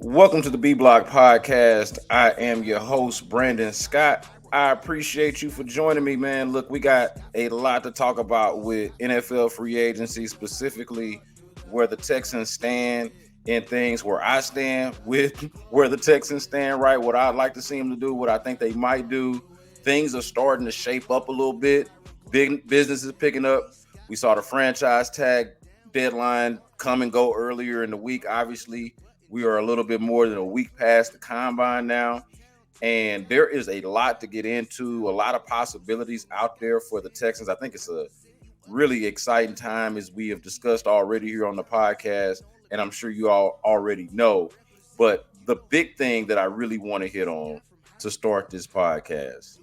Welcome to the B Block Podcast. I am your host, Brandon Scott. I appreciate you for joining me, man. Look, we got a lot to talk about with NFL free agency, specifically where the Texans stand and things where I stand with where the Texans stand, right? What I'd like to see them to do, what I think they might do. Things are starting to shape up a little bit. Big business is picking up. We saw the franchise tag deadline come and go earlier in the week. Obviously, we are a little bit more than a week past the combine now, and there is a lot to get into, a lot of possibilities out there for the Texans. I think it's a really exciting time, as we have discussed already here on the podcast, and I'm sure you all already know. But the big thing that I really want to hit on to start this podcast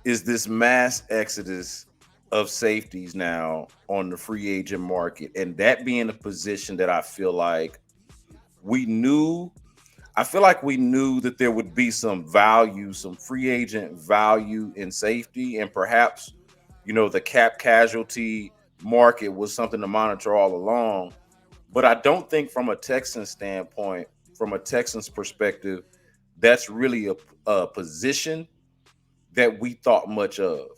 is this mass exodus of safeties now on the free agent market, and that being a position that we knew I feel like we knew that there would be some value, some free agent value in safety, and perhaps, the cap casualty market was something to monitor all along. But I don't think from a Texans standpoint, from a Texans perspective, that's really a position that we thought much of.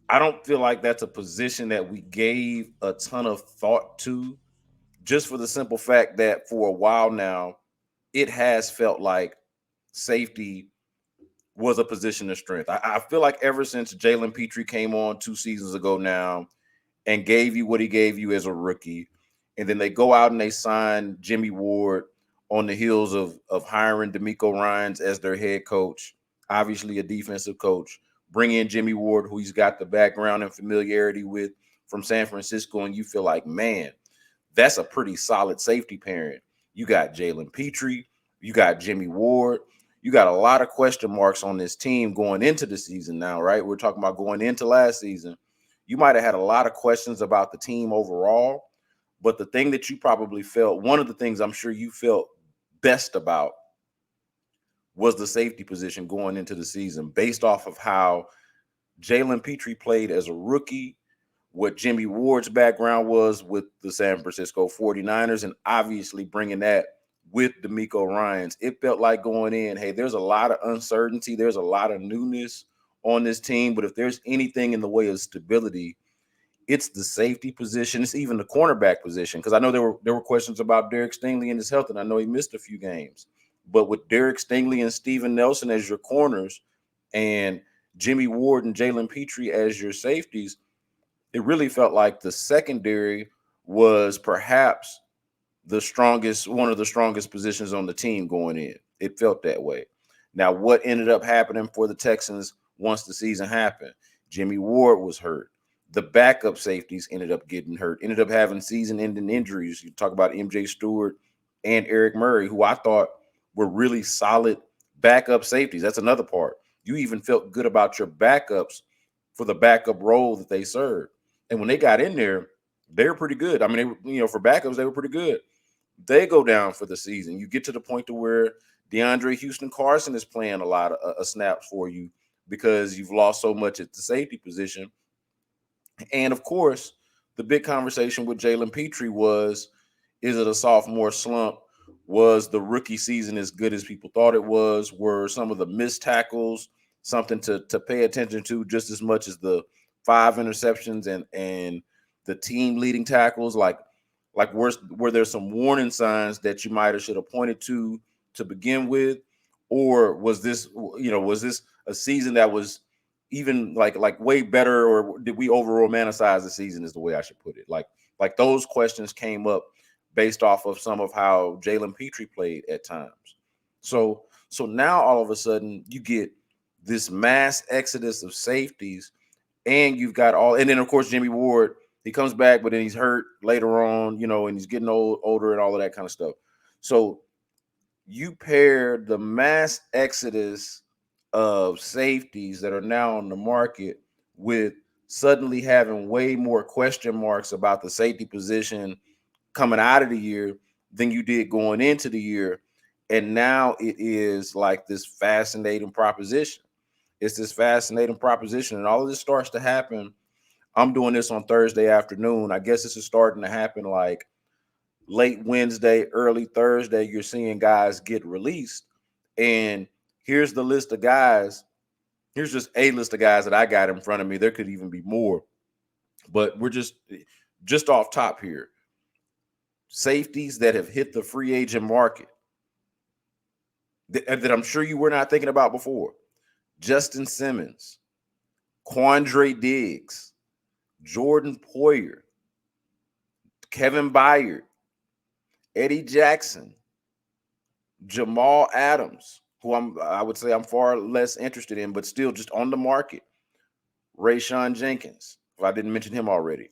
I don't feel like that's a position that we gave a ton of thought to, just for the simple fact that for a while now, it has felt like safety was a position of strength. I feel like ever since Jalen Pitre came on 2 seasons ago now and gave you what he gave you as a rookie, and then they go out and they sign Jimmy Ward on the heels of hiring D'Amico Ryans as their head coach, obviously a defensive coach. Bring in Jimmy Ward, who he's got the background and familiarity with from San Francisco, and you feel like, man, that's a pretty solid safety pairing. You got Jalen Pitre, you got Jimmy Ward, you got a lot of question marks on this team going into the season now, right? We're talking about going into last season. You might have had a lot of questions about the team overall, but the thing that you probably felt, one of the things I'm sure you felt best about, was the safety position going into the season based off of how Jalen Pitre played as a rookie, what Jimmy Ward's background was with the San Francisco 49ers, and obviously bringing that with D'Amico Ryans. It felt like going in, hey, there's a lot of uncertainty, there's a lot of newness on this team, but if there's anything in the way of stability, it's the safety position. It's even the cornerback position, because I know there were questions about Derek Stingley and his health, and I know he missed a few games. But with Derek Stingley and Steven Nelson as your corners and Jimmy Ward and Jalen Pitre as your safeties, it really felt like the secondary was perhaps one of the strongest positions on the team going in. It felt that way. Now, what ended up happening for the Texans once the season happened? Jimmy Ward was hurt. The backup safeties ended up getting hurt, ended up having season-ending injuries. You talk about MJ Stewart and Eric Murray, who I thought were really solid backup safeties. That's another part. You even felt good about your backups for the backup role that they served. And when they got in there, they were pretty good. I mean, for backups, they were pretty good. They go down for the season. You get to the point to where DeAndre Houston Carson is playing a lot of snaps for you because you've lost so much at the safety position. And of course, the big conversation with Jalen Pitre was, is it a sophomore slump? Was the rookie season as good as people thought it was? Were some of the missed tackles something to pay attention to just as much as the 5 interceptions and the team leading tackles? Like were there some warning signs that you might have should have pointed to begin with? Or was this a season that was even like way better, or did we over romanticize the season, is the way I should put it? Like those questions came up based off of some of how Jalen Pitre played at times. So now all of a sudden you get this mass exodus of safeties, and you've got and then of course Jimmy Ward, he comes back, but then he's hurt later on, and he's getting older and all of that kind of stuff. So you pair the mass exodus of safeties that are now on the market with suddenly having way more question marks about the safety position coming out of the year than you did going into the year. And now it is like this fascinating proposition. It's this fascinating proposition. And all of this starts to happen. I'm doing this on Thursday afternoon. I guess this is starting to happen like late Wednesday, early Thursday, you're seeing guys get released. And here's the list of guys. Here's just a list of guys that I got in front of me. There could even be more, but we're just off top here. Safeties that have hit the free agent market that I'm sure you were not thinking about before. Justin Simmons, Quandre Diggs, Jordan Poyer, Kevin Byard, Eddie Jackson, Jamal Adams, who I would say I'm far less interested in, but still just on the market. Rayshawn Jenkins, if I didn't mention him already.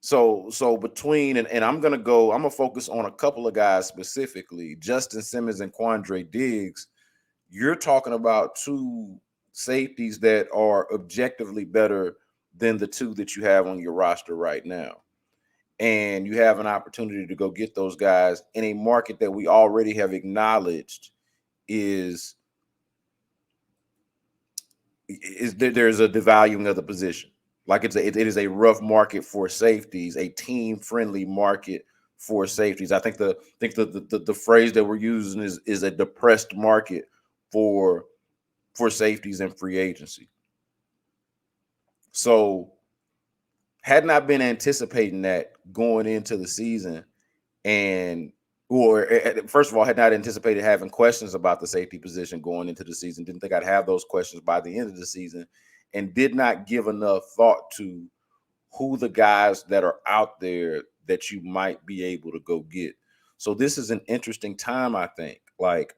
So between and I'm gonna focus on a couple of guys specifically, Justin Simmons and Quandre Diggs. You're talking about two safeties that are objectively better than the two that you have on your roster right now. And you have an opportunity to go get those guys in a market that we already have acknowledged is there's a devaluing of the position. Like it is a rough market for safeties, a team-friendly market for safeties. I think the phrase that we're using is a depressed market for safeties and free agency. So had not been anticipating that going into the season, first of all, had not anticipated having questions about the safety position going into the season. Didn't think I'd have those questions by the end of the season, and did not give enough thought to who the guys that are out there that you might be able to go get. So this is an interesting time, I think. Like,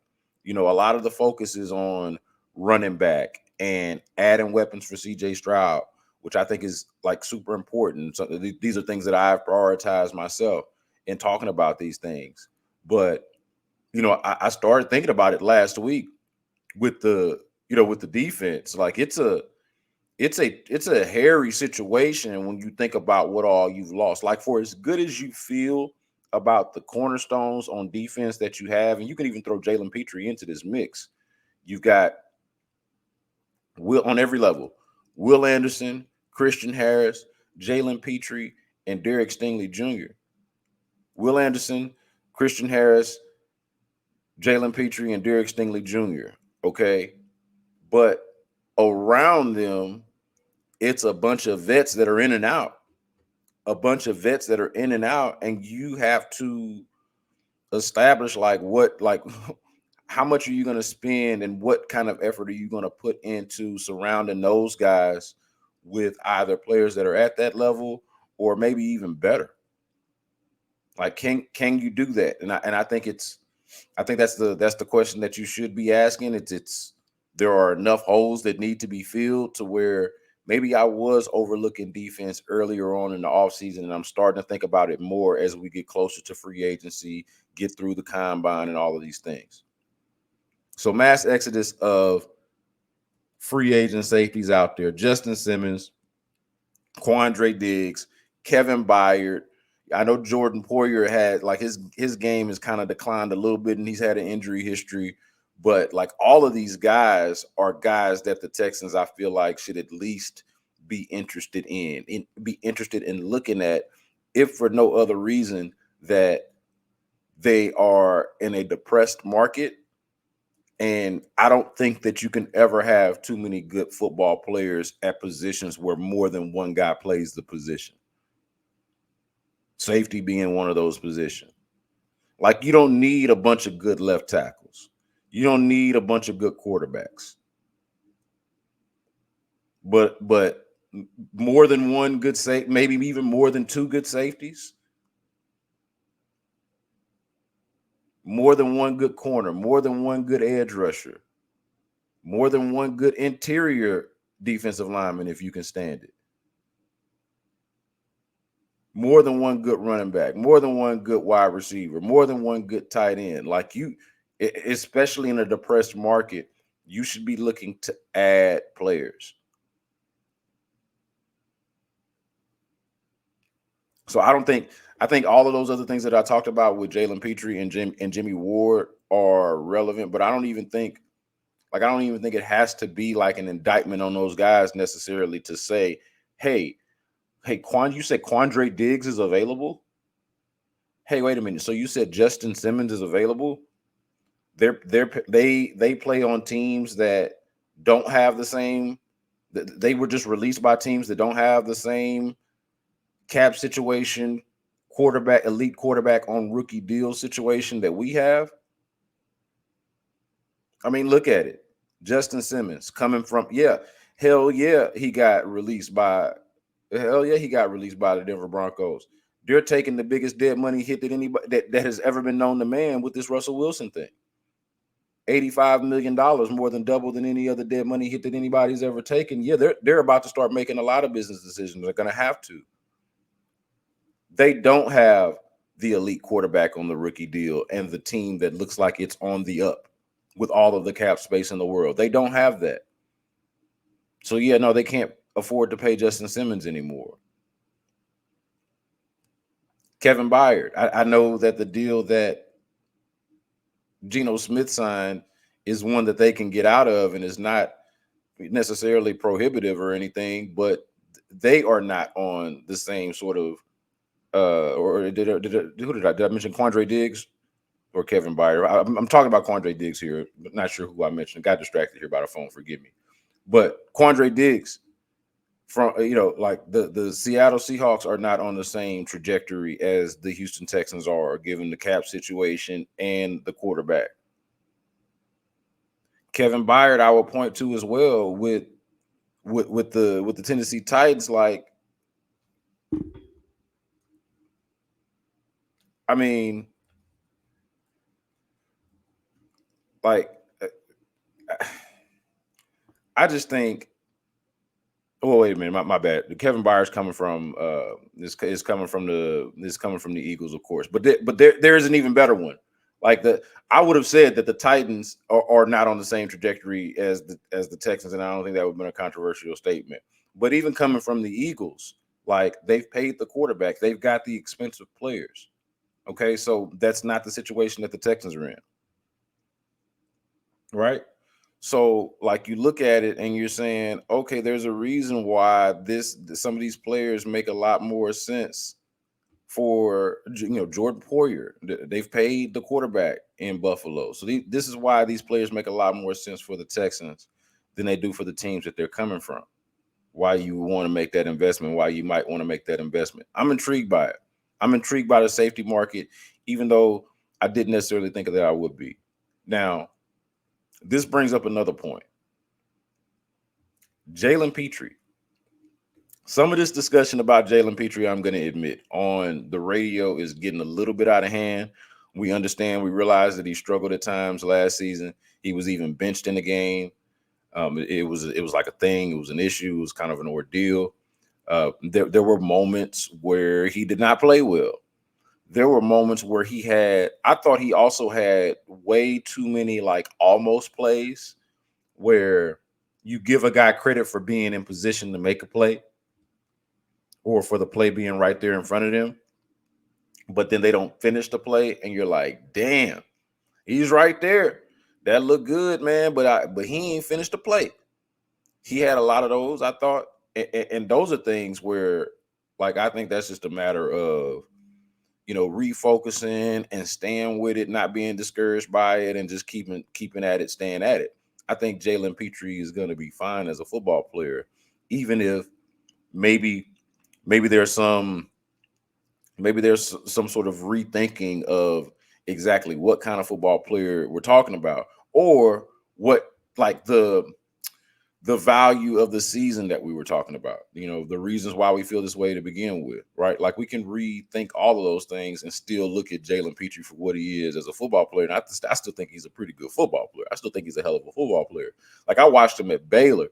a lot of the focus is on running back and adding weapons for CJ Stroud, which I think is like super important. So these are things that I've prioritized myself in talking about these things. But, I started thinking about it last week with the defense. Like it's a hairy situation when you think about what all you've lost. Like, for as good as you feel about the cornerstones on defense that you have, and you can even throw Jalen Pitre into this mix. You've got Will on every level: Will Anderson, Christian Harris, Jalen Pitre, and Derek Stingley Jr. Will Anderson, Christian Harris, Jalen Pitre, and Derek Stingley Jr. Okay, but around them, it's a bunch of vets that are in and out. And you have to establish how much are you going to spend and what kind of effort are you going to put into surrounding those guys with either players that are at that level or maybe even better. Like, can you do that? And I think that's the question that you should be asking. It's there are enough holes that need to be filled to where maybe I was overlooking defense earlier on in the offseason, and I'm starting to think about it more as we get closer to free agency, get through the combine and all of these things. So mass exodus of free agent safeties out there: Justin Simmons, Quandre Diggs, Kevin Byard. I know Jordan Poyer had his game has kind of declined a little bit, and he's had an injury history. But like all of these guys are guys that the Texans, I feel like, should at least be interested in looking at, if for no other reason that they are in a depressed market. And I don't think that you can ever have too many good football players at positions where more than one guy plays the position. Safety being one of those positions. Like, you don't need a bunch of good left tackles. You don't need a bunch of good quarterbacks. But more than one good safety, maybe even more than two good safeties. More than one good corner, more than one good edge rusher, more than one good interior defensive lineman if you can stand it. More than one good running back, more than one good wide receiver, more than one good tight end. Like, you, especially in a depressed market, you should be looking to add players. So I think all of those other things that I talked about with Jalen Pitre and Jimmy Ward are relevant, but I don't even think it has to be like an indictment on those guys necessarily to say, hey, you said Quandre Diggs is available? Hey, wait a minute. So you said Justin Simmons is available? They play on teams that don't have the same. They were just released by teams that don't have the same cap situation, elite quarterback on rookie deal situation that we have. I mean, look at it. Justin Simmons coming from hell yeah, he got released by the Denver Broncos. They're taking the biggest dead money hit that anybody that has ever been known to man with this Russell Wilson thing. $85 million, more than double than any other dead money hit that anybody's ever taken. Yeah, they're about to start making a lot of business decisions. They're going to have to. They don't have the elite quarterback on the rookie deal and the team that looks like it's on the up with all of the cap space in the world. They don't have that. So, yeah, no, they can't afford to pay Justin Simmons anymore. Kevin Byard. I know that the deal that Geno Smith signed is one that they can get out of and is not necessarily prohibitive or anything, but they are not on the same sort of did I mention Quandre Diggs or Kevin Byard? I'm talking about Quandre Diggs here, but not sure who I mentioned. Got distracted here by the phone, forgive me. But Quandre Diggs from like the Seattle Seahawks are not on the same trajectory as the Houston Texans are, given the cap situation and the quarterback. Kevin Byard, I will point to as well with the Tennessee Titans. Like, I mean, like, I just think. Oh, wait a minute, my bad. Kevin Byard's coming from is coming from the Eagles, of course, but there is an even better one. Like I would have said that the Titans are not on the same trajectory as the Texans, and I don't think that would have been a controversial statement. But even coming from the Eagles, like, they've paid the quarterback, they've got the expensive players. Okay, so that's not the situation that the Texans are in, right? So, like, you look at it and you're saying, okay, there's a reason why some of these players make a lot more sense for Jordan Poyer. They've paid the quarterback in Buffalo, so this is why these players make a lot more sense for the Texans than they do for the teams that they're coming from. Why you want to make that investment? Why you might want to make that investment? I'm intrigued by it. I'm intrigued by the safety market, even though I didn't necessarily think that I would be. Now, this brings up another point. Jalen Pitre. Some of this discussion about Jalen Pitre, I'm going to admit, on the radio is getting a little bit out of hand. We realize that he struggled at times last season. He was even benched in the game. It was like a thing. It was an issue. It was kind of an ordeal. There were moments where he did not play well. There were moments where I thought he also had way too many like almost plays where you give a guy credit for being in position to make a play or for the play being right there in front of them, but then they don't finish the play and you're like, damn, he's right there. That looked good, man, but he ain't finished the play. He had a lot of those, I thought, and those are things where, like, I think that's just a matter of refocusing and staying with it, not being discouraged by it, and just keeping at it, staying at it. I think Jalen Pitre is going to be fine as a football player, even if maybe there's some sort of rethinking of exactly what kind of football player we're talking about, or what, like, the value of the season that we were talking about, the reasons why we feel this way to begin with, right? Like, we can rethink all of those things and still look at Jalen Pitre for what he is as a football player. And I still think he's a pretty good football player. I still think he's a hell of a football player. Like, I watched him at Baylor.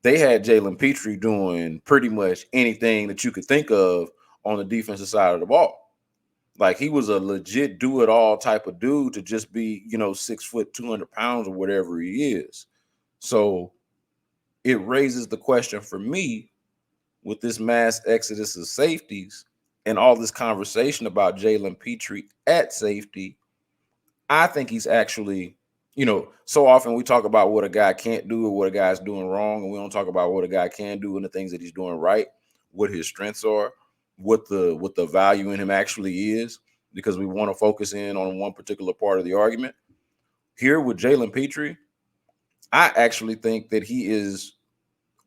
They had Jalen Pitre doing pretty much anything that you could think of on the defensive side of the ball. Like, he was a legit do-it-all type of dude to just be, 6 foot, 200 pounds or whatever he is. So it raises the question for me, with this mass exodus of safeties and all this conversation about Jalen Pitre at safety. I think he's actually, so often we talk about what a guy can't do or what a guy's doing wrong, and we don't talk about what a guy can do and the things that he's doing right, what his strengths are, what the value in him actually is. because we want to focus in on one particular part of the argument. Here with Jalen Pitre, I actually think that he is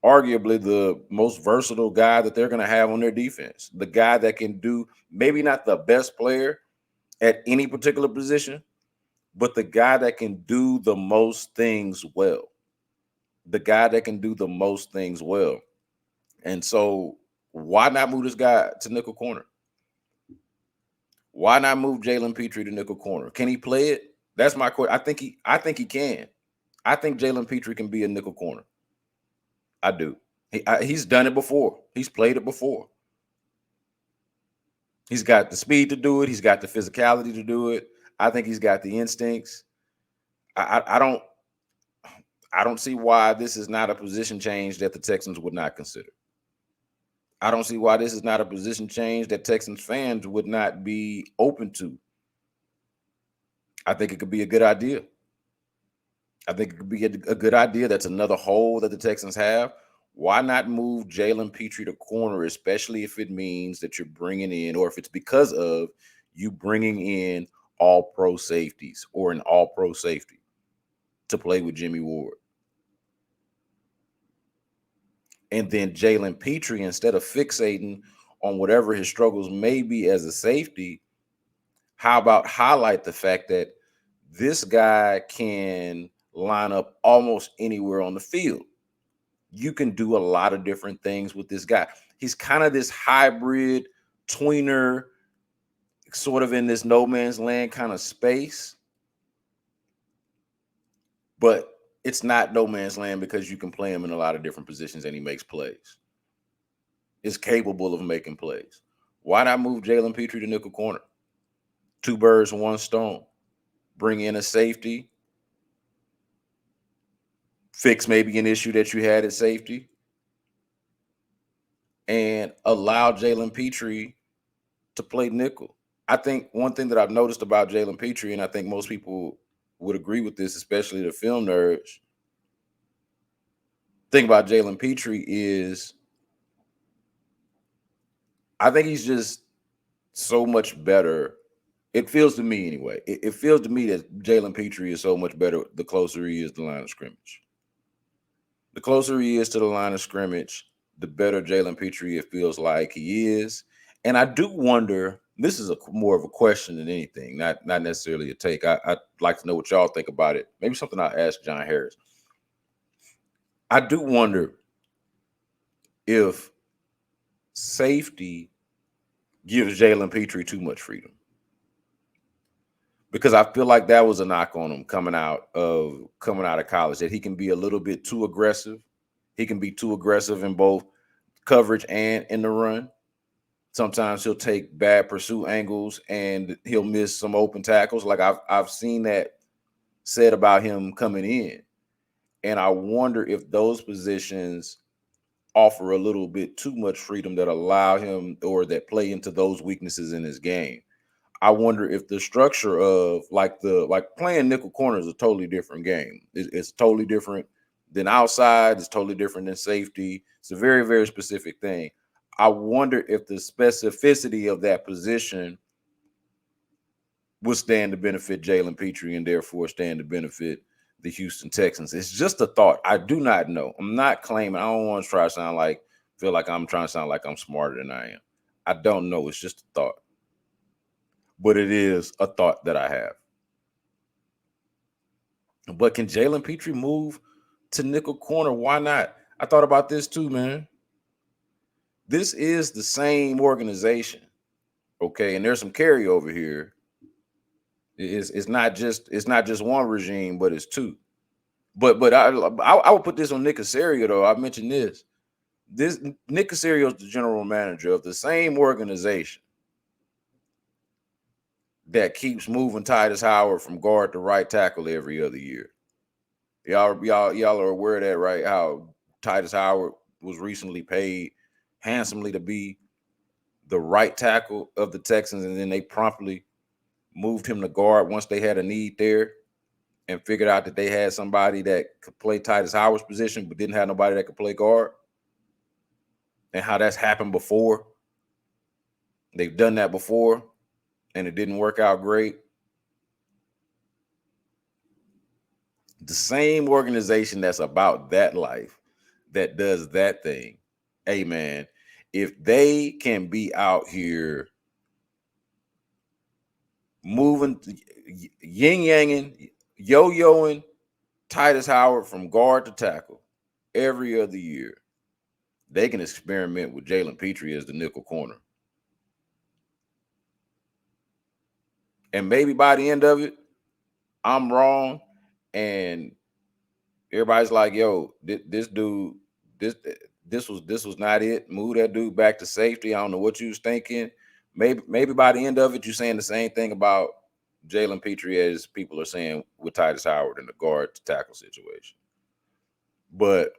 arguably the most versatile guy that they're going to have on their defense. The guy that can do, maybe not the best player at any particular position, but the guy that can do the most things well. The guy that can do the most things well. And so why not move this guy to nickel corner? Why not move Jalen Pitre to nickel corner? Can he play it? That's my question. I think he can. I think Jalen Pitre can be a nickel corner. I do. He's done it before. He's played it before. He's got the speed to do it. He's got the physicality to do it. I think he's got the instincts. I don't see why this is not a position change that the Texans would not consider. I don't see why this is not a position change that Texans fans would not be open to. I think it could be a good idea. I think it could be a good idea. That's another hole that the Texans have. Why not move Jalen Pitre to corner, especially if it means that you're bringing in, or if it's because of you bringing in all-pro safeties or an all-pro safety to play with Jimmy Ward. And then Jalen Pitre, instead of fixating on whatever his struggles may be as a safety, how about highlight the fact that this guy can line up almost anywhere on the field? You can do a lot of different things with this guy. He's kind of this hybrid tweener, sort of in this no man's land kind of space. But it's not no man's land because you can play him in a lot of different positions and he makes plays. Is capable of making plays. Why not move Jalen Pitre to nickel corner? 2 birds, 1 stone. Bring in a safety. Fix maybe an issue that you had at safety. And allow Jalen Pitre to play nickel. I think one thing that I've noticed about Jalen Pitre, and I think most people would agree with this, especially the film nerds, thing about Jalen Pitre is I think he's just so much better. It feels to me anyway. It feels to me that Jalen Pitre is so much better the closer he is to the line of scrimmage. The closer he is to the line of scrimmage, the better Jalen Pitre it feels like he is. And I do wonder, this is more of a question than anything, not necessarily a take. I'd like to know what y'all think about it. Maybe something I'll ask John Harris. I do wonder if safety gives Jalen Pitre too much freedom. Because I feel like that was a knock on him coming out of college, that he can be a little bit too aggressive. He can be too aggressive in both coverage and in the run. Sometimes he'll take bad pursuit angles and he'll miss some open tackles. Like I've seen that said about him coming in. And I wonder if those positions offer a little bit too much freedom that allow him or that play into those weaknesses in his game. I wonder if the structure of like playing nickel corner is a totally different game. It's totally different than outside. It's totally different than safety. It's a very, very specific thing. I wonder if the specificity of that position would stand to benefit Jalen Pitre and therefore stand to benefit the Houston Texans. It's just a thought. I do not know. I'm not claiming. I don't want to try to feel like I'm trying to sound like I'm smarter than I am. I don't know. It's just a thought. But it is a thought that I have. But can Jalen Pitre move to nickel corner? Why not? I thought about this too, man. This is the same organization, okay? And there's some carryover here. It's not just one regime, but it's 2. But I would put this on Nick Caserio though. I mentioned this. Nick Caserio is the general manager of the same organization that keeps moving Tytus Howard from guard to right tackle every other year. Y'all are aware of that, right? How Tytus Howard was recently paid handsomely to be the right tackle of the Texans, and then they promptly moved him to guard once they had a need there and figured out that they had somebody that could play Tytus Howard's position but didn't have nobody that could play guard. And how that's happened before. They've done that before. and it didn't work out great, the same organization that's about that life, that does that thing, hey man, if they can be out here moving, yin-yanging, yo-yoing Tytus Howard from guard to tackle every other year, they can experiment with Jalen Pitre as the nickel corner. And maybe by the end of it, I'm wrong, and everybody's like, "Yo, this dude, this was not it. Move that dude back to safety." I don't know what you was thinking. Maybe by the end of it, you're saying the same thing about Jalen Pitre as people are saying with Tytus Howard in the guard to tackle situation. But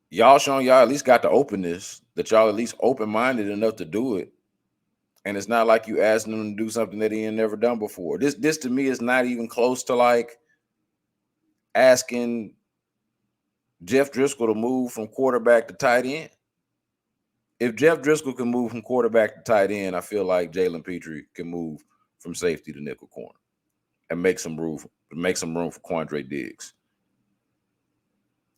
y'all showing y'all at least got the openness, that y'all at least open-minded enough to do it. And it's not like you asking him to do something that he ain't never done before. This to me is not even close to like asking Jeff Driscoll to move from quarterback to tight end. If Jeff Driscoll can move from quarterback to tight end, I feel like Jalen Pitre can move from safety to nickel corner and make some room for Quandre Diggs.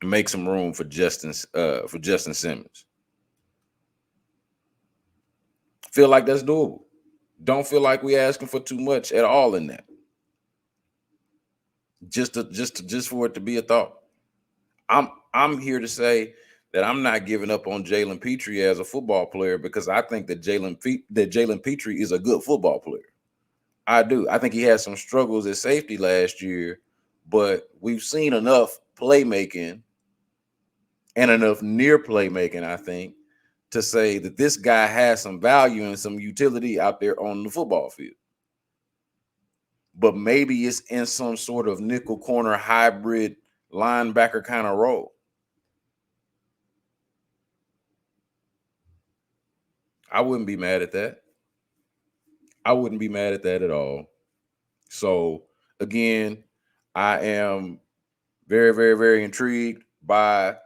Make some room for Justin Simmons. Feel like that's doable. Don't feel like we asking for too much at all in that. Just for it to be a thought. I'm here to say that I'm not giving up on Jalen Pitre as a football player, because I think that Jalen Pitre is a good football player. I do. I think he had some struggles at safety last year, but we've seen enough playmaking and enough near playmaking, I think, to say that this guy has some value and some utility out there on the football field. But maybe it's in some sort of nickel corner hybrid linebacker kind of role. I wouldn't be mad at that. I wouldn't be mad at that at all. So again, I am very, very, very intrigued by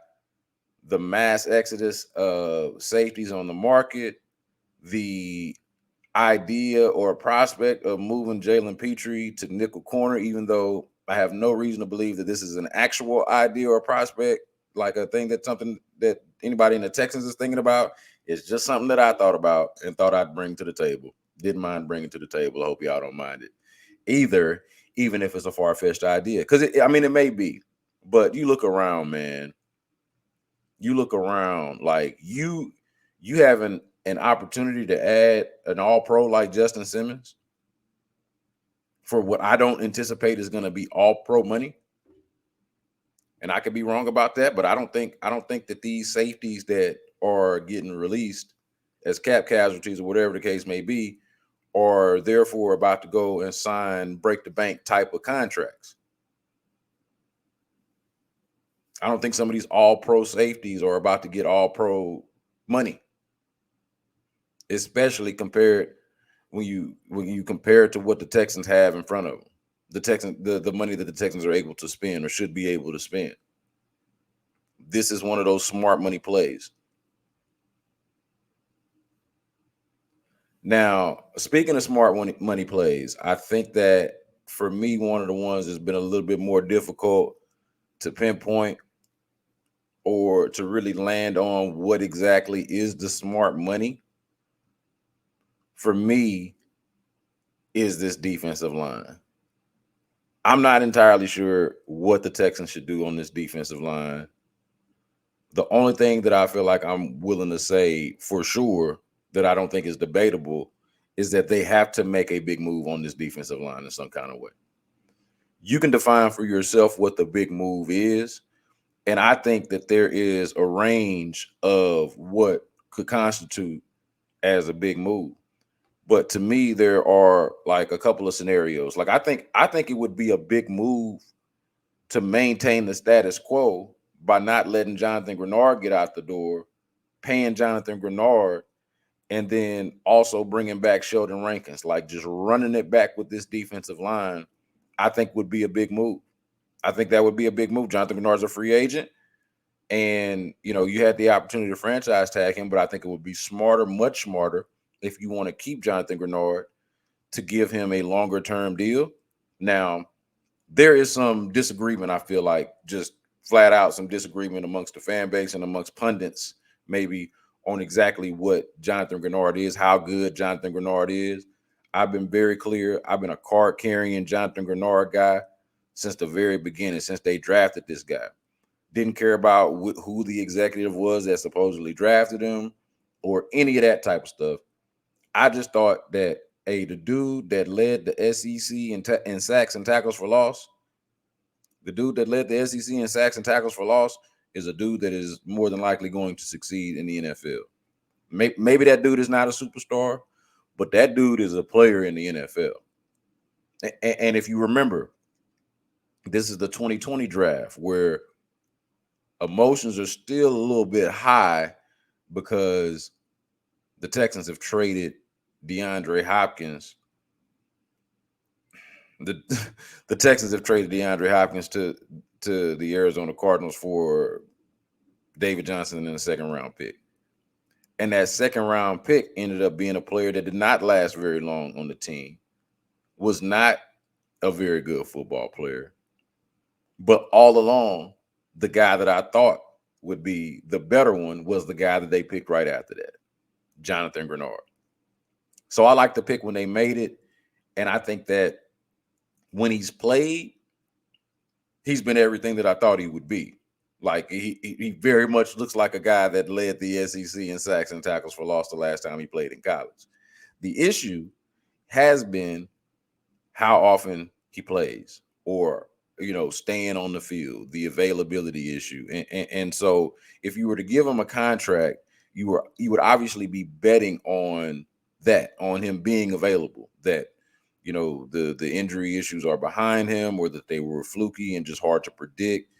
the mass exodus of safeties on the market, the idea or prospect of moving Jalen Pitre to nickel corner, even though I have no reason to believe that this is an actual idea or prospect, like a thing that's something that anybody in the Texans is thinking about. It's just something that I thought about and thought I'd bring to the table. Didn't mind bringing to the table. I hope y'all don't mind it either, even if it's a far-fetched idea. Because, it may be. But you look around, man. You look around, like you have an opportunity to add an all-pro like Justin Simmons for what I don't anticipate is going to be all-pro money. And I could be wrong about that, but I don't think that these safeties that are getting released as cap casualties or whatever the case may be are therefore about to go and sign break the bank type of contracts. I don't think some of these all-pro safeties are about to get all-pro money, especially compared when you compare it to what the Texans have in front of them. The money that the Texans are able to spend or should be able to spend. This is one of those smart money plays. Now, speaking of smart money plays, I think that for me, one of the ones that's been a little bit more difficult to pinpoint or to really land on what exactly is the smart money, for me, is this defensive line. I'm not entirely sure what the Texans should do on this defensive line. The only thing that I feel like I'm willing to say for sure that I don't think is debatable is that they have to make a big move on this defensive line in some kind of way. You can define for yourself what the big move is, and I think that there is a range of what could constitute as a big move. But to me, there are like a couple of scenarios. Like I think it would be a big move to maintain the status quo by not letting Jonathan Greenard get out the door, paying Jonathan Greenard, and then also bringing back Sheldon Rankins. Like just running it back with this defensive line, I think would be a big move. I think that would be a big move. Jonathan Greenard's a free agent, and you had the opportunity to franchise tag him, but I think it would be smarter, much smarter, if you want to keep Jonathan Greenard, to give him a longer term deal. Now, there is some disagreement, I feel like, just flat out some disagreement amongst the fan base and amongst pundits, maybe on exactly what Jonathan Greenard is, how good Jonathan Greenard is. I've been very clear. I've been a card carrying Jonathan Greenard guy since the very beginning, since they drafted this guy. Didn't care about who the executive was that supposedly drafted him or any of that type of stuff. I just thought that, hey, the dude that led the SEC in sacks and tackles for loss, the dude that led the SEC in sacks and tackles for loss is a dude that is more than likely going to succeed in the NFL. Maybe that dude is not a superstar, but that dude is a player in the NFL. And if you remember, this is the 2020 draft where emotions are still a little bit high because the Texans have traded DeAndre Hopkins. The Texans have traded DeAndre Hopkins to the Arizona Cardinals for David Johnson in the second round pick. And that second round pick ended up being a player that did not last very long on the team, was not a very good football player. But all along, the guy that I thought would be the better one was the guy that they picked right after that, Jonathan Greenard. So I like the pick when they made it. And I think that when he's played, he's been everything that I thought he would be. Like he very much looks like a guy that led the SEC in sacks and tackles for loss the last time he played in college. The issue has been how often he plays or, staying on the field, the availability issue. And so if you were to give him a contract, you would obviously be betting on that, on him being available, that, the injury issues are behind him or that they were fluky and just hard to predict.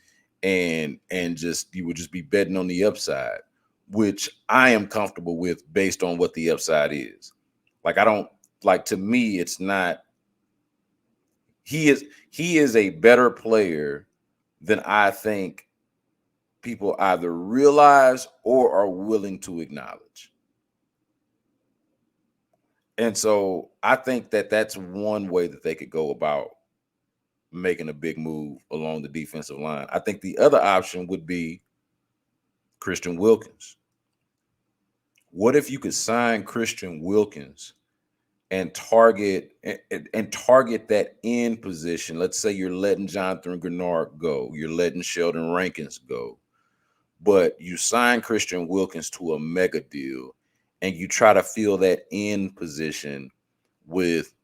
And just you would just be betting on the upside, which I am comfortable with based on what the upside is. Like, I don't like, to me, it's not, he is a better player than I think people either realize or are willing to acknowledge. And so I think that that's one way that they could go about making a big move along the defensive line. I think the other option would be Christian Wilkins. What if you could sign Christian Wilkins and target that end position? Let's say you're letting Jonathan Greenard go, you're letting Sheldon Rankins go, but you sign Christian Wilkins to a mega deal and you try to fill that end position with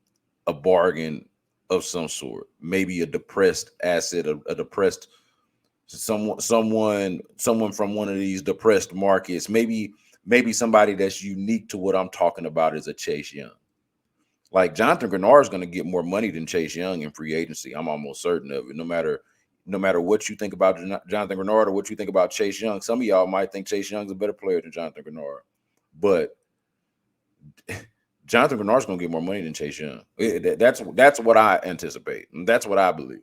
a bargain of some sort, maybe a depressed asset, a depressed someone from one of these depressed markets, maybe somebody that's unique to what I'm talking about is a Chase Young. Like, Jonathan Greenard is going to get more money than Chase Young in free agency. I'm almost certain of it. No matter what you think about Jonathan Greenard or what you think about Chase Young, some of y'all might think Chase Young's a better player than Jonathan Greenard, but Jonathan Greenard's going to get more money than Chase Young. That's what I anticipate. And that's what I believe.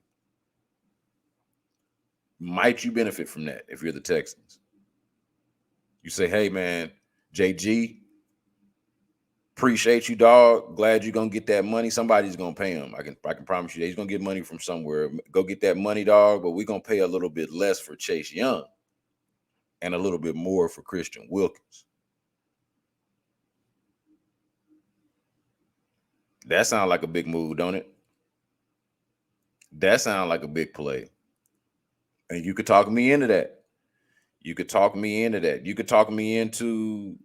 Might you benefit from that if you're the Texans? You say, hey, man, JG, appreciate you, dog. Glad you're going to get that money. Somebody's going to pay him. I can promise you that he's going to get money from somewhere. Go get that money, dog, but we're going to pay a little bit less for Chase Young and a little bit more for Christian Wilkins. That sounds like a big move, don't it? That sounds like a big play. And you could talk me into that. You could talk me into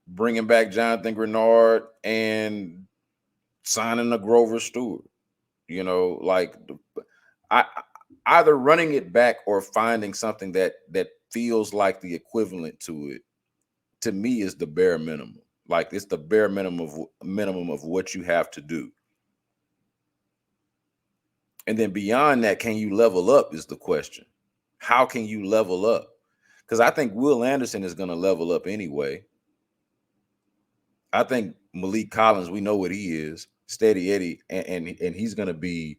bringing back Jonathan Greenard and signing a Grover Stewart. Like, either running it back or finding something that feels like the equivalent to it, to me, is the bare minimum. Like, it's the bare minimum of what you have to do. And then beyond that, can you level up is the question. How can you level up? Because I think Will Anderson is going to level up anyway. I think Malik Collins, we know what he is, steady Eddie, and he's going to be,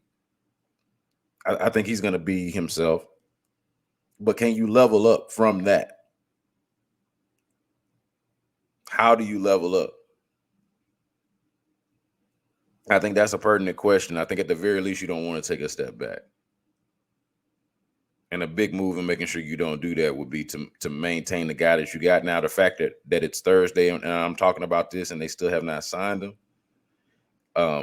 I think he's going to be himself. But can you level up from that? How do you level up? I think that's a pertinent question. I think at the very least you don't want to take a step back. And a big move in making sure you don't do that would be to maintain the guy that you got. Now, the fact that it's Thursday and I'm talking about this and they still have not signed him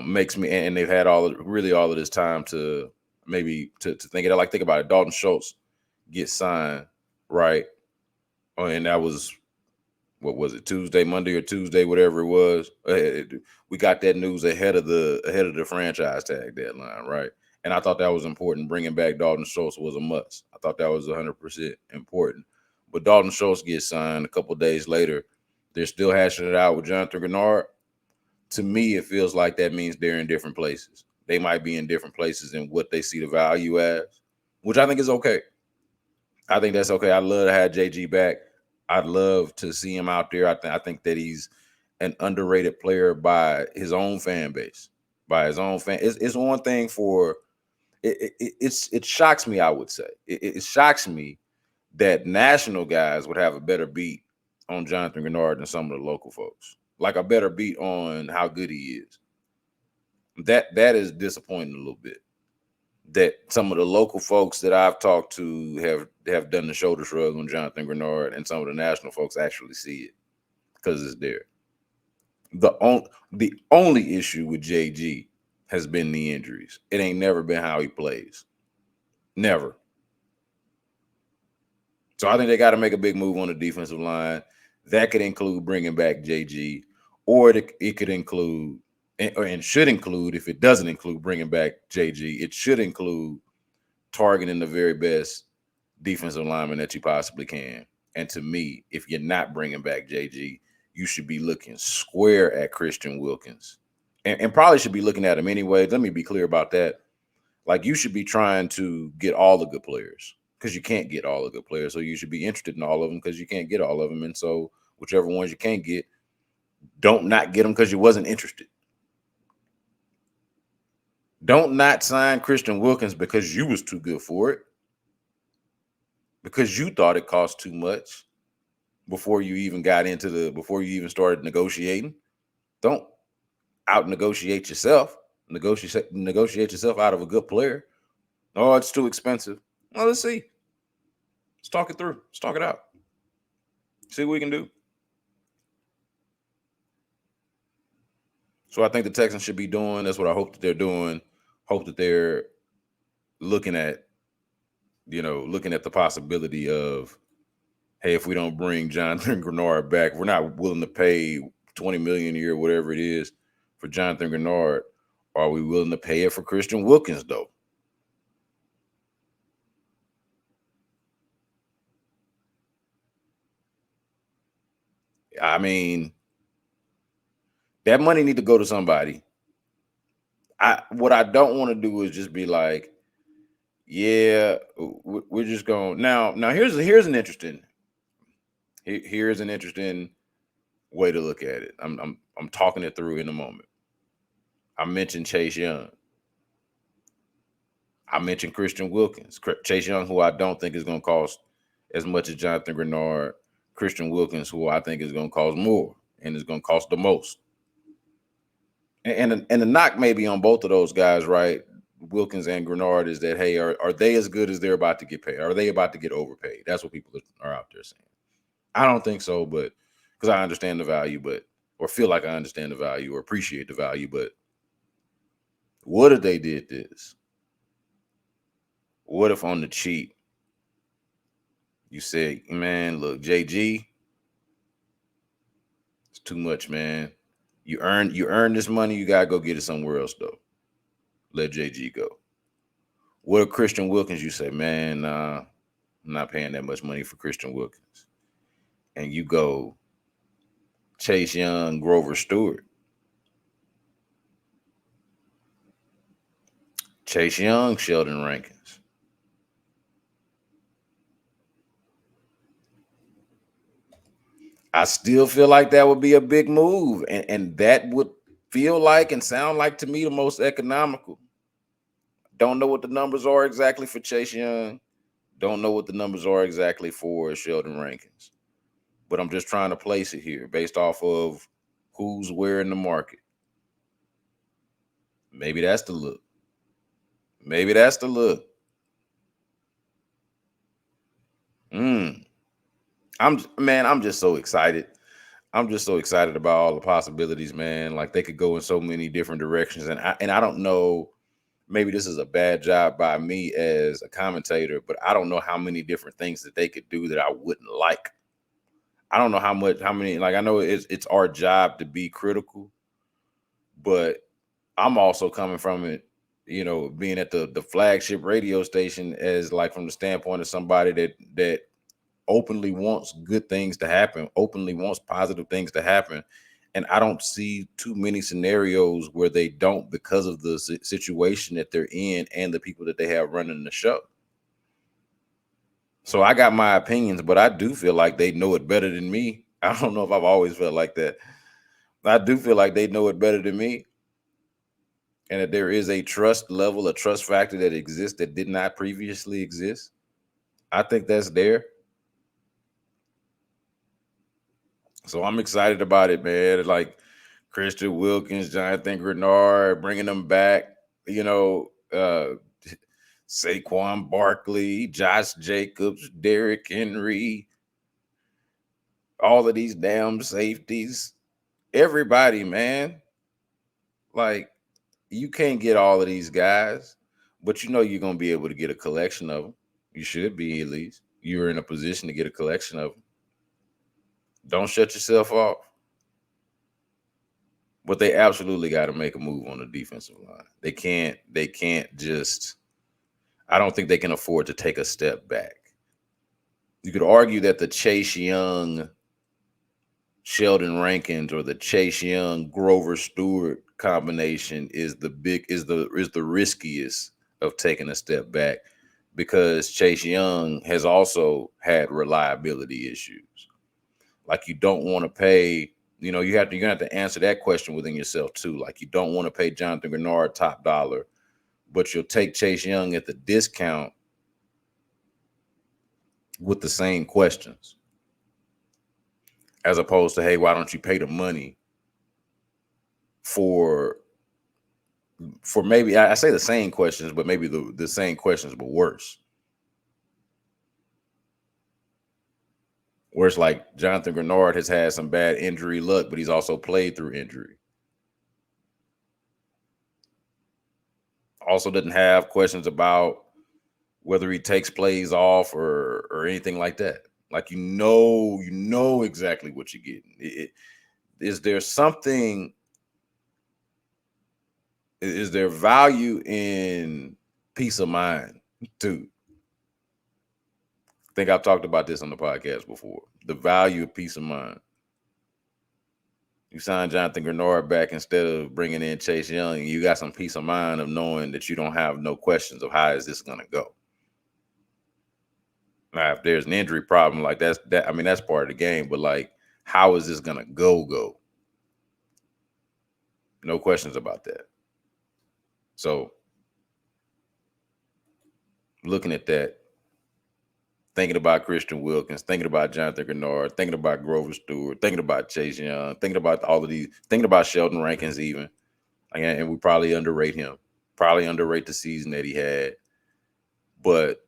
makes me, and they've had all of this time to maybe to think it out. Like, think about it. Dalton Schultz gets signed, right? Oh, and that was, what was it, Tuesday, Monday or Tuesday, whatever it was. We got that news ahead of the franchise tag deadline, right? And I thought that was important. Bringing back Dalton Schultz was a must. I thought that was 100% important. But Dalton Schultz gets signed a couple of days later. They're still hashing it out with Jonathan Greenard. To me, it feels like that means they're in different places. They might be in different places in what they see the value as, which I think is okay. I think that's okay. I'd love to have JG back. I'd love to see him out there. I think that he's an underrated player by his own fan base. By his own fan, it's one thing for it shocks me. I would say it shocks me that national guys would have a better beat on Jonathan Greenard than some of the local folks. Like a better beat on how good he is. That is disappointing a little bit. That some of the local folks that I've talked to have done the shoulder shrug on Jonathan Greenard, and some of the national folks actually see it because it's there. The only issue with JG has been the injuries. It ain't never been how he plays. Never. So I think they got to make a big move on the defensive line. That could include bringing back JG, or it could include, and should include, if it doesn't include bringing back JG, it should include targeting the very best defensive lineman that you possibly can. And to me, if you're not bringing back JG, you should be looking square at Christian Wilkins, and probably should be looking at him anyway. Let me be clear about that. Like, you should be trying to get all the good players because you can't get all the good players. So you should be interested in all of them because you can't get all of them. And so whichever ones you can't get, don't not get them because you wasn't interested. Don't not sign Christian Wilkins because you was too good for it, because you thought it cost too much before you even started negotiating. Don't out negotiate yourself. Negotiate yourself out of a good player. Oh, it's too expensive. Well, let's see. Let's talk it through. Let's talk it out. See what we can do. So I think the Texans should be doing. That's what I hope that they're doing. Hope that they're looking at the possibility of, hey, if we don't bring Jonathan Greenard back, we're not willing to pay $20 million a year, whatever it is, for Jonathan Greenard. Are we willing to pay it for Christian Wilkins, though? I mean, that money need to go to somebody. What I don't want to do is just be like, yeah, we're just going now. Here's an interesting way to look at it. I'm talking it through in a moment. I mentioned Chase Young. I mentioned Christian Wilkins. Chase Young, who I don't think is going to cost as much as Jonathan Greenard. Christian Wilkins, who I think is going to cost more and is going to cost the most. And the knock maybe on both of those guys, right, Wilkins and Greenard, is that, hey, are they as good as they're about to get paid? Are they about to get overpaid? That's what people are out there saying. I don't think so, but because I understand the value, or feel like I understand the value or appreciate the value. But what if they did this? What if on the cheap you say, man, look, JG, it's too much, man. You earn this money, you gotta go get it somewhere else, though. Let JG go. What if Christian Wilkins, you say, man, nah, I'm not paying that much money for Christian Wilkins. And you go Chase Young, Grover Stewart. Chase Young, Sheldon Rankins. I still feel like that would be a big move. And that would feel like and sound like, to me, the most economical. Don't know what the numbers are exactly for Chase Young. Don't know what the numbers are exactly for Sheldon Rankins. But I'm just trying to place it here based off of who's where in the market. Maybe that's the look. Maybe that's the look. Mm. I'm just so excited. I'm just so excited about all the possibilities, man. Like they could go in so many different directions, and I don't know. Maybe this is a bad job by me as a commentator, but I don't know how many different things that they could do that I wouldn't like. I don't know how many. Like I know it's our job to be critical, but I'm also coming from it, being at the flagship radio station as like from the standpoint of somebody that openly wants good things to happen, openly wants positive things to happen. And I don't see too many scenarios where they don't because of the situation that they're in and the people that they have running the show. So I got my opinions, but I do feel like they know it better than me. I don't know if I've always felt like that. I do feel like they know it better than me, and that there is a trust level, a trust factor that exists that did not previously exist. I think that's there. So I'm excited about it, man. Like Christian Wilkins, Jonathan Greenard, bringing them back. You know, Saquon Barkley, Josh Jacobs, Derrick Henry, all of these damn safeties. Everybody, man. Like you can't get all of these guys, but you know you're gonna be able to get a collection of them. You should be at least. You're in a position to get a collection of them. Don't shut yourself off. But they absolutely got to make a move on the defensive line. They can't. They can't just. I don't think they can afford to take a step back. You could argue that the Chase Young, Sheldon Rankins, or the Chase Young Grover Stewart combination is the riskiest of taking a step back because Chase Young has also had reliability issues. Like you don't want to pay, you're gonna have to answer that question within yourself too. Like you don't want to pay Jonathan Greenard top dollar, but you'll take Chase Young at the discount with the same questions. As opposed to, hey, why don't you pay the money for maybe I say the same questions, but maybe the same questions but worse. Where it's like Jonathan Greenard has had some bad injury luck, but he's also played through injury. Also doesn't have questions about whether he takes plays off or anything like that. Like you know exactly what you're getting. Is there something? Is there value in peace of mind too? I think I've talked about this on the podcast before. The value of peace of mind. You sign Jonathan Greenard back instead of bringing in Chase Young, and you got some peace of mind of knowing that you don't have no questions of how is this going to go. Now, if there's an injury problem, like that. I mean, that's part of the game. But like, how is this going to go? No questions about that. So, looking at that, thinking about Christian Wilkins, thinking about Jonathan Greenard, thinking about Grover Stewart, thinking about Chase Young, thinking about all of these, thinking about Sheldon Rankins even. And we probably underrate him, probably underrate the season that he had. But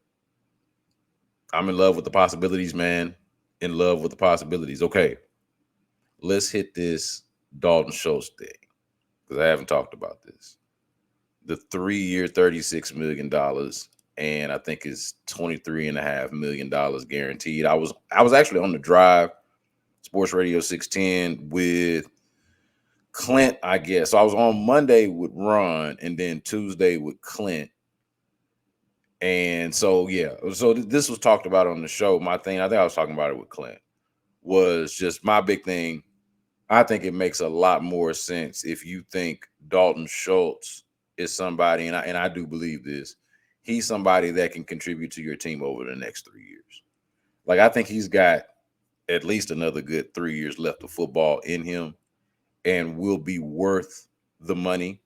I'm in love with the possibilities, man. In love with the possibilities. Okay, let's hit this Dalton Schultz thing because I haven't talked about this. The 3-year, $36 million, and I think it's $23.5 million guaranteed. I was actually on the drive, Sports Radio 610 with Clint, I guess. So I was on Monday with Ron and then Tuesday with Clint. And so, yeah, so this was talked about on the show. My thing, I think I was talking about it with Clint, was just my big thing. I think it makes a lot more sense if you think Dalton Schultz is somebody, and I do believe this, he's somebody that can contribute to your team over the next 3 years. Like, I think he's got at least another good 3 years left of football in him and will be worth the money.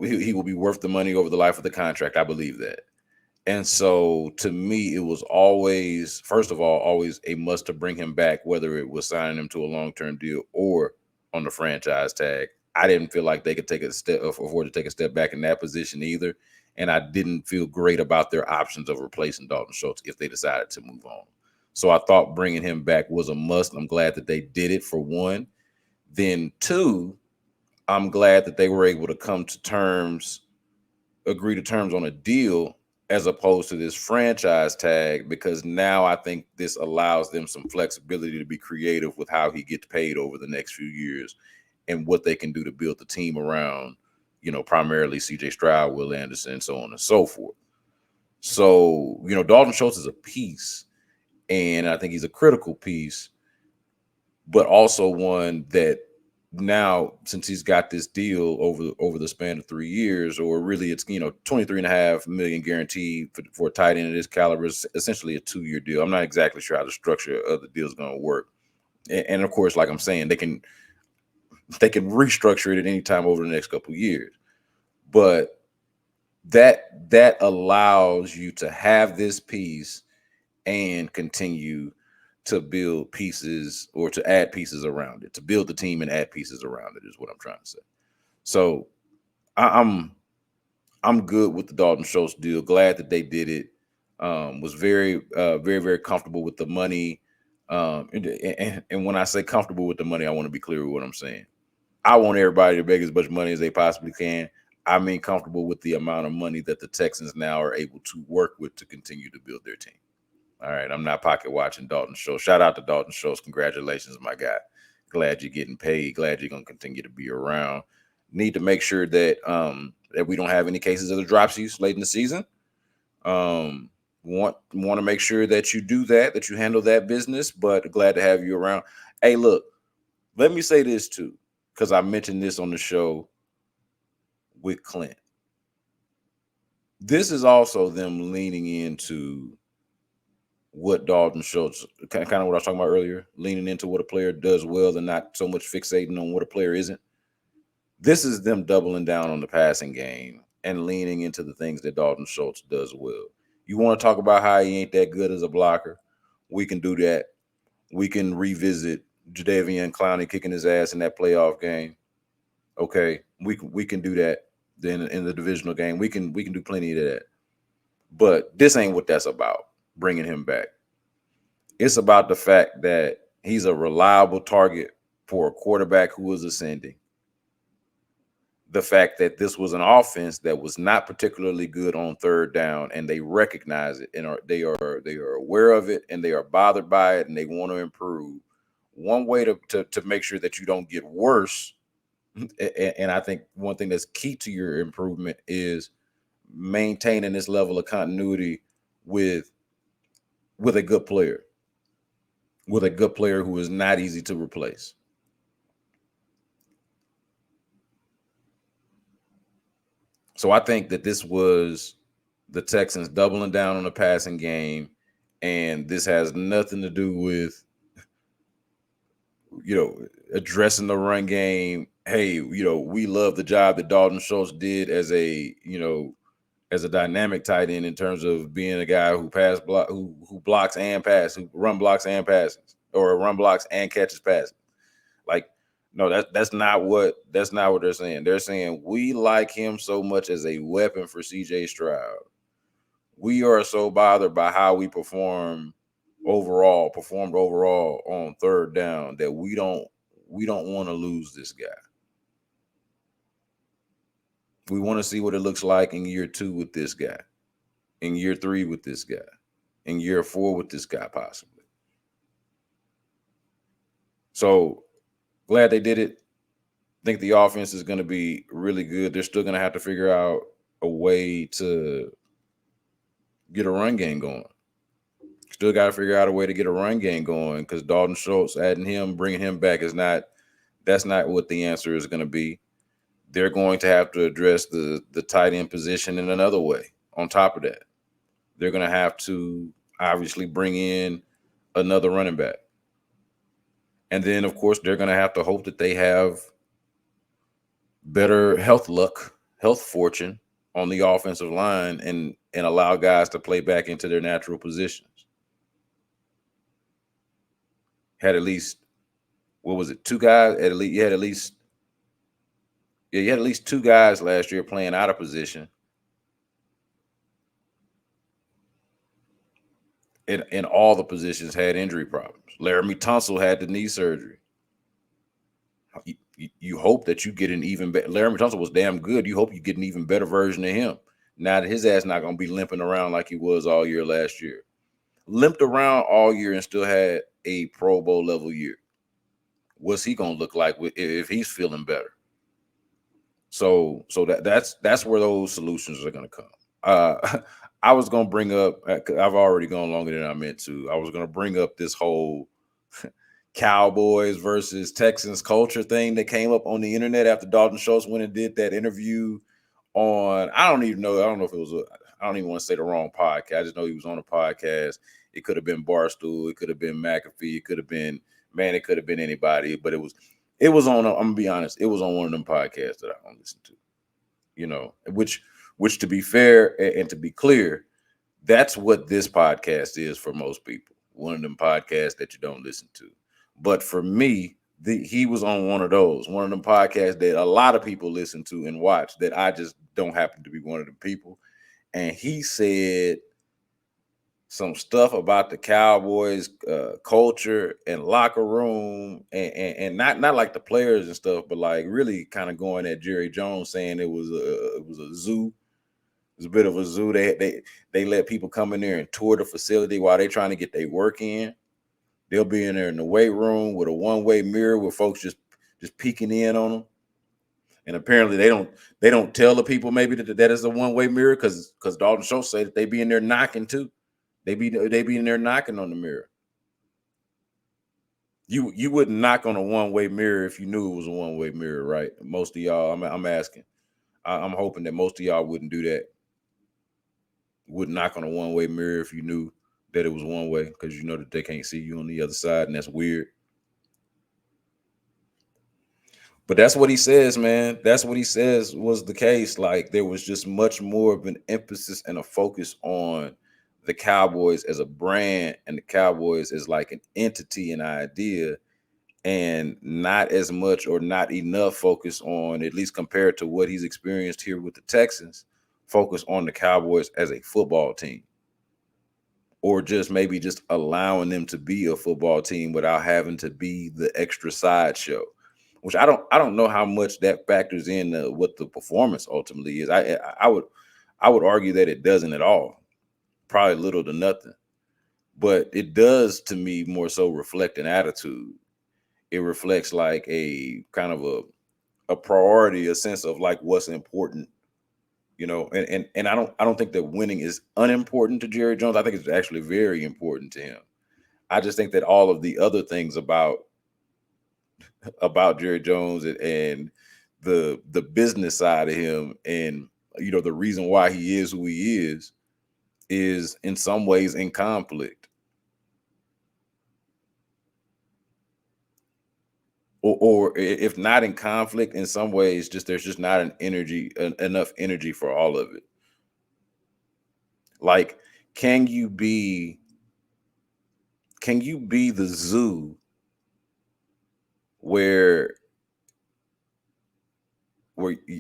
He will be worth the money over the life of the contract. I believe that. And so to me, it was always, first of all, always a must to bring him back, whether it was signing him to a long-term deal or on the franchise tag. I didn't feel like they could afford to take a step back in that position either. And I didn't feel great about their options of replacing Dalton Schultz if they decided to move on. So I thought bringing him back was a must. I'm glad that they did it, for one. Then two, I'm glad that they were able to agree to terms on a deal as opposed to this franchise tag, because now I think this allows them some flexibility to be creative with how he gets paid over the next few years and what they can do to build the team around, primarily CJ Stroud, Will Anderson, so on and so forth. So, Dalton Schultz is a piece, and I think he's a critical piece, but also one that now, since he's got this deal over the span of 3 years, or really it's 23.5 million guaranteed for a tight end of this caliber, is essentially a 2-year deal. I'm not exactly sure how the structure of the deal is going to work, and of course, like I'm saying, they can restructure it at any time over the next couple of years, but that allows you to have this piece and continue to build pieces, or to add pieces around it, to build the team and add pieces around it, is what I'm trying to say. So I'm good with the Dalton Schultz deal. Glad that they did it. Was very, very, very comfortable with the money. And when I say comfortable with the money, I want to be clear with what I'm saying. I want everybody to make as much money as they possibly can. I mean, comfortable with the amount of money that the Texans now are able to work with to continue to build their team. All right, I'm not pocket watching Dalton Schultz. Shout out to Dalton Schultz. Congratulations, my guy. Glad you're getting paid. Glad you're going to continue to be around. Need to make sure that that we don't have any cases of the dropsies late in the season. Want to make sure that you do that you handle that business, but glad to have you around. Hey, look, let me say this too, because I mentioned this on the show with Clint. This is also them leaning into what Dalton Schultz, kind of what I was talking about earlier, leaning into what a player does well and not so much fixating on what a player isn't. This is them doubling down on the passing game and leaning into the things that Dalton Schultz does well. You want to talk about how he ain't that good as a blocker? We can do that. We can revisit Jadeveon Clowney kicking his ass in that playoff game. Okay, we can do that. Then in the divisional game, we can do plenty of that. But this ain't what that's about, bringing him back. It's about the fact that he's a reliable target for a quarterback who is ascending. The fact that this was an offense that was not particularly good on third down, and they recognize it, and they are aware of it, and they are bothered by it, and they want to improve. One way to make sure that you don't get worse, and I think one thing that's key to your improvement, is maintaining this level of continuity with a good player, who is not easy to replace. So I think that this was the Texans doubling down on the passing game, and this has nothing to do with, addressing the run game. Hey, we love the job that Dalton Schultz did as a dynamic tight end, in terms of being a guy who who blocks and passes, who run blocks and passes, or run blocks and catches passes. Like, no, that's not what they're saying. They're saying we like him so much as a weapon for CJ Stroud. We are so bothered by how we performed overall on third down, that we don't want to lose this guy. We want to see what it looks like in year 2 with this guy, in year 3 with this guy, in year 4 with this guy, possibly. So glad they did it. Think the offense is going to be really good. They're still going to have to figure out a way to get a run game going. Still got to figure out a way to get a run game going, because Dalton Schultz, adding him, bringing him back, that's not what the answer is going to be. They're going to have to address the tight end position in another way. On top of that, they're going to have to obviously bring in another running back. And then, of course, they're going to have to hope that they have better health fortune on the offensive line, and allow guys to play back into their natural positions. Had at least, what was it, 2 guys? You had at least Yeah, you had at least two guys last year playing out of position. And all the positions had injury problems. Laramie Tunsil had the knee surgery. You hope that you get an even better. Laramie Tunsil was damn good. You hope you get an even better version of him. Now that his ass not going to be limping around like he was all year last year. Limped around all year and still had a Pro Bowl level year. What's he going to look like if he's feeling better? So that's where those solutions are going to come. I was going to bring up. I've already gone longer than I meant to. I was going to bring up this whole Cowboys versus Texans culture thing that came up on the internet after Dalton Schultz went and did that interview on. I don't even know. I don't know if it was. I don't even want to say the wrong podcast. I just know he was on a podcast. It could have been Barstool. It could have been McAfee. It could have been It could have been anybody. But it was. It was on. I'm gonna be honest. It was on one of them podcasts that I don't listen to. You know, which to be fair and to be clear, that's what this podcast is for most people. One of them podcasts that you don't listen to. But for me, he was on one of them podcasts that a lot of people listen to and watch that I just don't happen to be one of them people. And he said some stuff about the Cowboys culture and locker room and not like the players and stuff, but like really kind of going at Jerry Jones, saying it was a zoo. It was a bit of a zoo. They let people come in there and tour the facility while they're trying to get their work in. They'll be in there in the weight room with a one-way mirror with folks just peeking in on them. And apparently they don't tell the people maybe that is a one-way mirror because Dalton Schultz said that they be in there knocking too. They be in there knocking on the mirror. You wouldn't knock on a one-way mirror if you knew it was a one-way mirror, right? Most of y'all, I'm asking. I'm hoping that most of y'all wouldn't do that. Wouldn't knock on a one-way mirror if you knew that it was one way, because you know that they can't see you on the other side, and that's weird. But that's what he says, man. That's what he says was the case. Like there was just much more of an emphasis and a focus on the Cowboys as a brand and the Cowboys as like an entity and idea, and not as much or not enough focus on, at least compared to what he's experienced here with the Texans, focus on the Cowboys as a football team. Or just maybe just allowing them to be a football team without having to be the extra sideshow. Which I don't know how much that factors in what the performance ultimately is. I would argue that it doesn't at all, probably little to nothing. But it does to me more so reflect an attitude. It reflects like a kind of a priority, a sense of like what's important, you know. And I don't think that winning is unimportant to Jerry Jones. I think it's actually very important to him. I just think that all of the other things about Jerry Jones and the business side of him, and you know the reason why he is who he is in some ways in conflict, or if not in conflict, in some ways just there's just not enough energy for all of it. Like, can you be the zoo where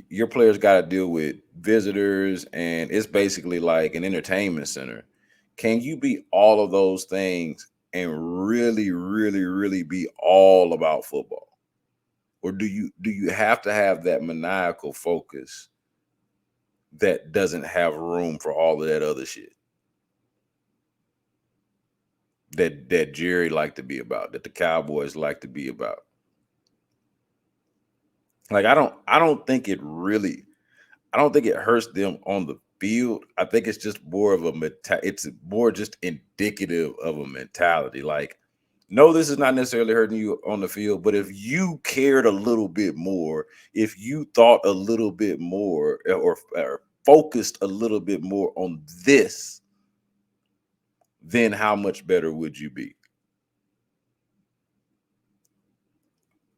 your players got to deal with visitors and it's basically like an entertainment center? Can you be all of those things and really, really, really be all about football? Or do you have to have that maniacal focus that doesn't have room for all of that other shit that Jerry liked to be about, that the Cowboys like to be about? Like I don't think it hurts them on the field. I think it's just more of it's more just indicative of a mentality. Like, no, this is not necessarily hurting you on the field, but if you cared a little bit more, if you thought a little bit more, or focused a little bit more on this, then how much better would you be?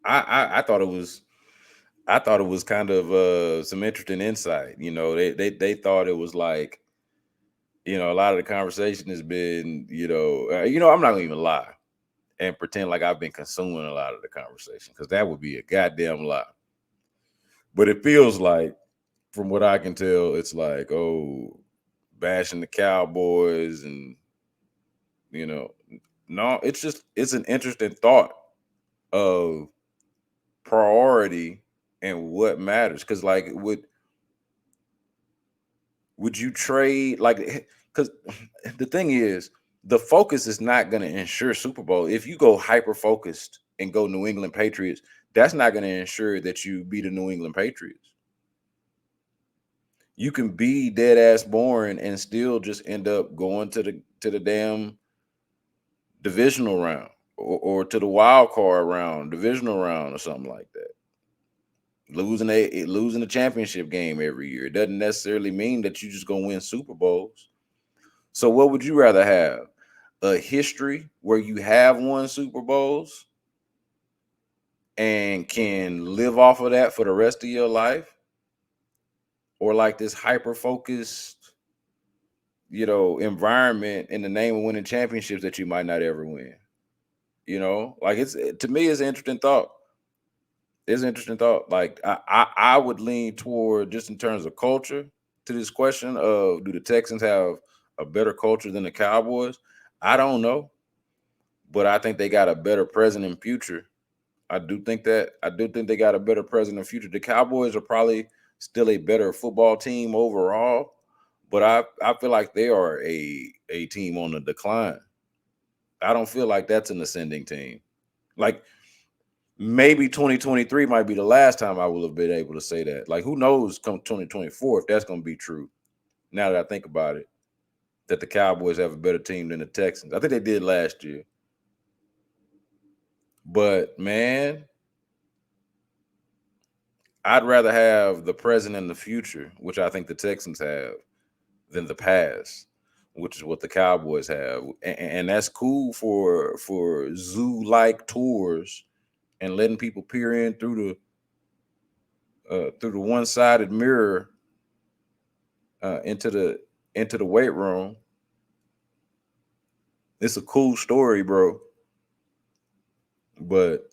I thought it was kind of some interesting insight. You know, they thought it was like, you know, a lot of the conversation has been, I'm not gonna even lie and pretend like I've been consuming a lot of the conversation, because that would be a goddamn lie. But it feels like, from what I can tell, it's like, oh, bashing the Cowboys and, you know, no, it's an interesting thought of priority and what matters. Because, like, would you trade, like, because the thing is, the focus is not going to ensure Super Bowl. If you go hyper focused and go New England Patriots, that's not going to ensure that you beat the New England Patriots. You can be dead ass boring and still just end up going to the damn divisional round, or to the wild card round, divisional round, or something like that. Losing a championship game every year. It doesn't necessarily mean that you just gonna win Super Bowls. So what would you rather have? A history where you have won Super Bowls and can live off of that for the rest of your life? Or like this hyper focused, environment in the name of winning championships that you might not ever win? Like, to me, it's an interesting thought. It's an interesting thought. Like, I would lean toward, just in terms of culture, to this question of, do the Texans have a better culture than the Cowboys? I don't know, but I think they got a better present and future. I do think they got a better present and future. The Cowboys are probably still a better football team overall, but I feel like they are a team on the decline. I don't feel like that's an ascending team. Like, maybe 2023 might be the last time I will have been able to say that. Like, who knows come 2024 if that's going to be true. Now that I think about it, that the Cowboys have a better team than the Texans. I think they did last year. But, man, I'd rather have the present and the future, which I think the Texans have, than the past, which is what the Cowboys have. And that's cool for zoo-like tours and letting people peer in through the one-sided mirror into the weight room. It's a cool story, bro. But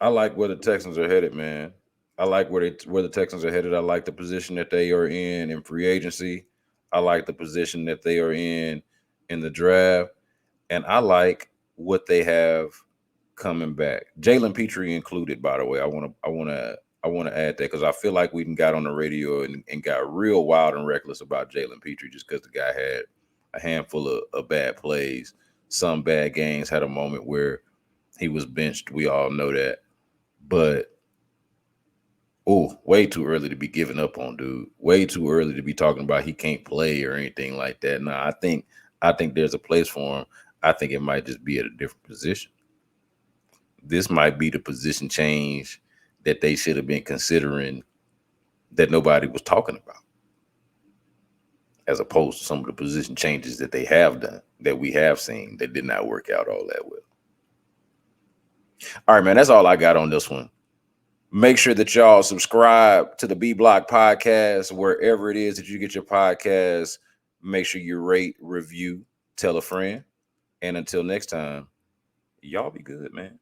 I like where the Texans are headed, man. I like where the Texans are headed. I like the position that they are in free agency. I like the position that they are in the draft, and I like what they have coming back. Jalen Pitre included, by the way. I want to add that, because I feel like we got on the radio and got real wild and reckless about Jalen Pitre, just because the guy had a handful of bad plays, some bad games, had a moment where he was benched. We all know that. But, way too early to be giving up on dude. Way too early to be talking about he can't play or anything like that. No, I think there's a place for him. I think it might just be at a different position. This might be the position change that they should have been considering, that nobody was talking about, as opposed to some of the position changes that they have done, that we have seen, that did not work out all that well. All right, man, that's all I got on this one. Make sure that y'all subscribe to the B.Block podcast, wherever it is that you get your podcasts. Make sure you rate, review, tell a friend. And until next time, y'all be good, man.